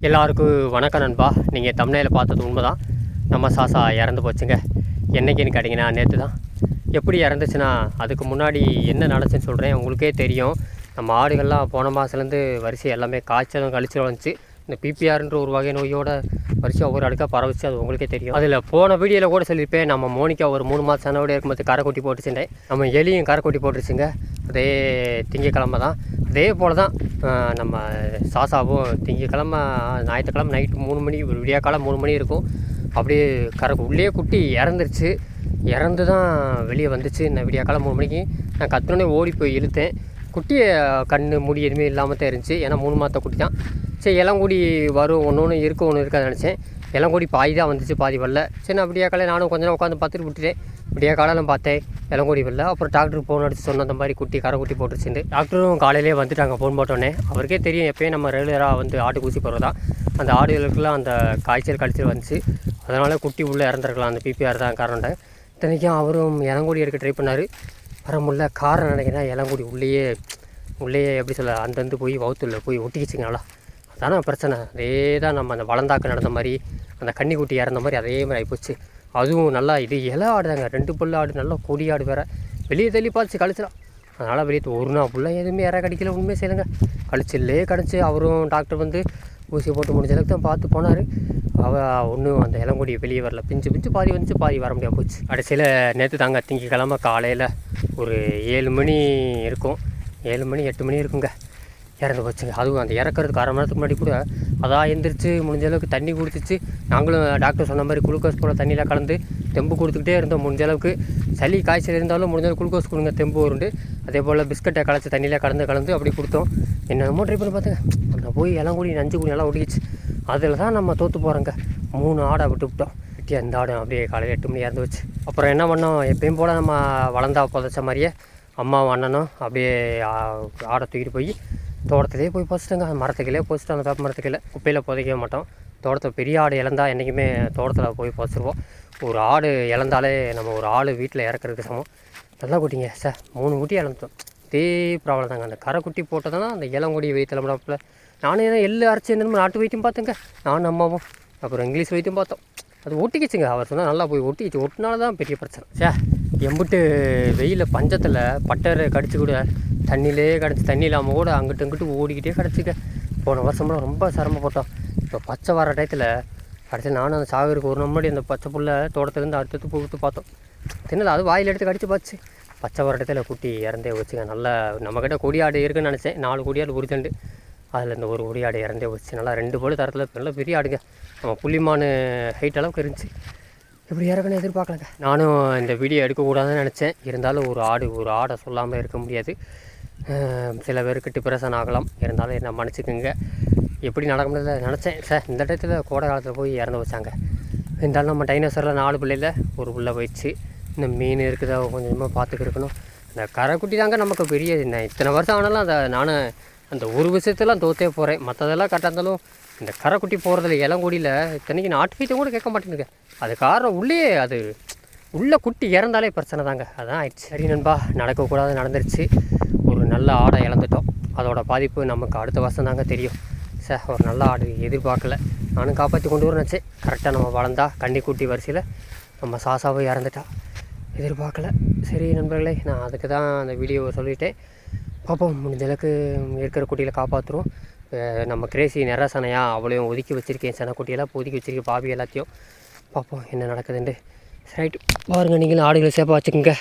எல்லாருக்கும் வணக்கம் நண்பா. நீங்கள் தமிழில் பார்த்தது உண்மைதான். நம்ம சாசா இறந்து போச்சுங்க. என்றைக்குன்னு கேட்டிங்கன்னா நேற்று தான். எப்படி இறந்துச்சுன்னா அதுக்கு முன்னாடி என்ன நடந்துச்சுன்னு சொல்கிறேன். உங்களுக்கே தெரியும், நம்ம ஆடுகள்லாம் போன மாதத்துலேருந்து வரிசை எல்லாமே காய்ச்சலும் கழிச்சலும் வந்துச்சு. இந்த பிபிஆர்ன்ற ஒரு வகை நோயோட வரிசை ஒவ்வொரு அடுக்காக பரவிச்சு. அது உங்களுக்கே தெரியும். அதில் போன வீடியோவில் கூட சொல்லியிருப்பேன், நம்ம மோனிக்கா ஒரு 3 மாதம் சனோடு இருக்கும்போது கரைக்குட்டி போட்டுச்சுட்டேன். நம்ம எலியும் கரைக்குட்டி போட்டுருச்சுங்க. அதே திங்கக்கிழமை தான். அதே போல் தான் நம்ம சாசாவும் திங்கக்கிழமை ஞாயிற்றுக்கிழமை நைட்டு 3 மணி, ஒரு விடியாக்காலம் 3 மணி இருக்கும். அப்படியே உள்ளே குட்டி இறந்துருச்சு. இறந்து தான் வெளியே வந்துச்சு. இந்த விடியாக்காலம் 3 மணிக்கு நான் கத்துனோடனே ஓடி போய் இழுத்தேன். குட்டியை கண் மூடி எதுவுமே இல்லாமல் தான் இருந்துச்சு. ஏன்னா 3 மாத குட்டி தான். சரி, இளங்கூடி வரும், ஒன்று இருக்கும், ஒன்று இருக்காது நினச்சேன். இளங்கூடி பாதி தான் வந்துச்சு, பாதி வரல. சரி, நான் விடியாக்காலை நானும் கொஞ்ச நேரம் உட்காந்து பார்த்துட்டு விட்டுட்டேன். விடியாக்காலம் பார்த்தேன், இளங்கூடி வரல. அப்புறம் டாக்டருக்கு ஃபோன் அடிச்சு சொன்ன அந்த மாதிரி குட்டி கரைக்குட்டி போட்டுருச்சுட்டு. டாக்டரும் காலையிலே வந்துட்டாங்க ஃபோன் போட்டோன்னே. அவருக்கே தெரியும், எப்போயும் நம்ம ரெகுலராக வந்து ஆட்டுக்கு ஊசி போடுறதா. அந்த ஆடுகளுக்கெல்லாம் அந்த காய்ச்சல் வந்துச்சு. அதனால் குட்டி உள்ளே இறந்துருக்கலாம். அந்த பிபிஆர் தான் காரணம். இத்தனைக்கும் அவரும் இளங்கூடி எடுக்க ட்ரை பண்ணார். வர முடியல. காரணம் நினைக்கிறேன், இளங்கூடி உள்ளே எப்படி சொல்ல, அந்தந்து போய் வவுத்துல போய் ஒட்டிக்கிச்சுங்க. நல்லா அதான பிரச்சனை. அதே தான் நம்ம அந்த வளந்தாக்கு நடந்த மாதிரி, அந்த கன்னிக்குட்டி இறந்த மாதிரி அதே மாதிரி ஆகிப்போச்சு. அதுவும் நல்லா இது இலை ஆடுதாங்க, 2 பல்லு ஆடு, நல்லா கொடி ஆடு வேறு. வெளியே தள்ளி பார்த்து கழிச்சிடும். அதனால் வெளியே ஒரு நாள் ஃபுல்லாக எதுவுமே இற கடிக்கல. உண்மையை செய்யுங்க, கழிச்சில்லே கிடச்சி. அவரும் டாக்டர் வந்து ஊசி போட்டு முடிஞ்ச அளவுக்கு தான் பார்த்து போனார். ஒன்றும் அந்த இளங்கொடி வெளியே வரல. பிஞ்சு பாதி வந்துச்சு, பாதி வர முடியாமல் போச்சு. கடைசியில் நேற்று தாங்க திங்கக்கிழமை காலையில் ஒரு 7 மணி இருக்கும், 7 மணி 8 மணி இருக்குங்க, இறந்து போச்சுங்க. அதுவும் அந்த இறக்கிறதுக்கு 1/2 மணி நேரத்துக்கு முன்னாடி கூட அதான் எந்திரிச்சு முடிஞ்ச அளவுக்கு தண்ணி குடிச்சிச்சு. நாங்களும் டாக்டர் சொன்ன மாதிரி குளுக்கோஸ் போல் தண்ணியில் கலந்து தெம்பு கொடுத்துக்கிட்டே இருந்தோம். முடிஞ்ச அளவுக்கு சளி காய்ச்சல் இருந்தாலும் முடிஞ்ச அளவுக்கு குளுக்கோஸ் கொடுங்க, தெம்பு உருண்டு. அதே போல் பிஸ்கட்டை கலச்சி தண்ணியில் கலந்து அப்படி கொடுத்தோம். என்னென்னமோ ட்ரை பண்ணி பார்த்துங்க. அந்த போய் இளங்கூடி நஞ்சு கூடி நல்லா ஒட்டிக்கிச்சு. அதில் தான் நம்ம தோற்று போகிறோங்க. 3 ஆடை விட்டுவிட்டோம். விட்டி அந்த ஆடு அப்படியே காலையில் 8 மணி இறந்து வச்சு. அப்புறம் என்ன பண்ணோம், எப்பயும் போல் நம்ம வளர்ந்தா புதைச்ச மாதிரியே அம்மாவும் அண்ணனும் அப்படியே ஆடை தூக்கிட்டு போய் தோட்டத்திலே போய் புதைச்சிட்டோங்க. மரத்துக்கிலே புதைச்சிட்டோம். அந்த வேப்ப மரத்துக்கில குப்பையில் புதைக்கவே மாட்டோம். தோட்டத்தில் பெரிய ஆடு இழந்தால் என்றைக்குமே தோட்டத்தில் போய் புதைச்சிருவோம். ஒரு ஆடு இழந்தாலே நம்ம ஒரு ஆள் வீட்டில் இறக்குறதுக்கு சமம். நல்லா குட்டிங்க சார், 3 குட்டி இழந்துட்டோம். இதே ப்ராப்ளம் தாங்க. அந்த கரைக்குட்டி போட்டதுனா அந்த இளங்கொடி வயிற்றில் முடாப்பில். நானும் ஏதோ எள்ளு அரைச்சி என்னமோ நாட்டு வைத்தியம் பார்த்துங்க, நானும் அம்மாவும். அப்புறம் இங்கிலீஷ் வைத்தியம் பார்த்தோம். அது ஒட்டிக்கிச்சுங்க. அவர் சொன்னால் நல்லா போய் ஒட்டிக்கிச்சு. ஒட்டினால தான் பெரிய பிரச்சனை. சார், எம்பிட்டு வெயிலில் பஞ்சத்தில் பட்டரை கடிச்சு கூட தண்ணியிலே கிடச்சி, தண்ணி இல்லாமல் கூட அங்கிட்டு இங்கிட்டு ஓடிக்கிட்டே கிடச்சிக்க. போன வருஷம்லாம் ரொம்ப சிரமப்பட்டோம். இப்போ பச்சை வர டயத்தில் கடைசியில் நானும் அந்த சாகருக்கு ஒரு முன்னாடி அந்த பச்சை புல்லை தோட்டத்துலேருந்து அடுத்து போட்டு பார்த்தோம். தின்னல, அது வாயில் எடுத்து கடிச்சு பார்த்து பச்சை வர இடத்துல குட்டி இறந்தே வச்சுங்க. நல்லா நம்மக்கிட்ட கொடியாடு இருக்குதுன்னு நினச்சேன். 4 கொடியாடு உரித்தண்டு, அதில் இந்த ஒரு கொடியாடு இறந்தே வச்சு. நல்லா 2 பல்லு தரத்தில் நல்லா பெரிய ஆடுங்க. நம்ம புள்ளிமானு ஹைட் அளவுக்கு இருந்துச்சு. இப்படி இறக்குன்னு எதிர்பார்க்கலங்க. நானும் இந்த வீடியோ எடுக்கக்கூடாதுன்னு நினச்சேன். இருந்தாலும் ஒரு ஆடை சொல்லாமல் இருக்க முடியாது. சில பேருக்கு டிப்ரெஷன் ஆகலாம். இருந்தாலும் என்ன மன்னிச்சுக்குங்க. எப்படி நடக்க முடியல நினச்சேன். சார், இந்த இடத்துல கோடை காலத்தில் போய் இறந்து வச்சாங்க. இருந்தாலும் நம்ம டைனோசரில் 4 பிள்ளையில் ஒரு புள்ள போயிடுச்சு. இந்த மீன் இருக்குதா கொஞ்சமாக பார்த்துக்கு இருக்கணும். அந்த கரைக்குட்டி தாங்க நமக்கு பெரிய இத்தனை வருஷம் ஆனாலும் நானும் அந்த ஒரு விஷயத்தெல்லாம் தோற்றே போகிறேன். மற்றதெல்லாம் கரெக்டாக இருந்தாலும் இந்த கரைக்குட்டி போகிறதுல இளங்கொடியில் இத்தனைக்கு நாட்டு வைத்தியம் கூட கேட்க மாட்டேங்குது. அது காரணம் உள்ளே குட்டி இறந்தாலே பிரச்சனை தாங்க. அதான் ஆயிடுச்சு. சரி நண்பா, நடக்கக்கூடாது நடந்துருச்சு. ஒரு நல்ல ஆடை இழந்துட்டோம். அதோட பாதிப்பு நமக்கு அடுத்த வருஷம் தாங்க தெரியும். சார், ஒரு நல்ல ஆடு எதிர்பார்க்கல. நானும் காப்பாற்றி கொண்டு வரணுச்சு. கரெக்டாக நம்ம வளர்ந்தா கன்னிக்குட்டி வரிசையில் நம்ம சாசாவை இறந்துட்டா. எதிர்பார்க்கல. சரி நண்பர்களே, நான் அதுக்கு தான் அந்த வீடியோவை சொல்லிட்டேன். பார்ப்போம், முடிஞ்ச அளவுக்கு இருக்கிற குட்டியில் காப்பாற்றுறோம். நம்ம கிரேசி நிறசனையா அவ்வளோ ஒதுக்கி வச்சுருக்கேன். சென குட்டியெல்லாம் ஒதுக்கி வச்சுருக்கேன், பாவி எல்லாத்தையும். பார்ப்போம் என்ன நடக்குதுண்டு. ரைட், பாருங்கள், நீங்களும் ஆடுகளை சேஃபாக வச்சுக்கோங்க.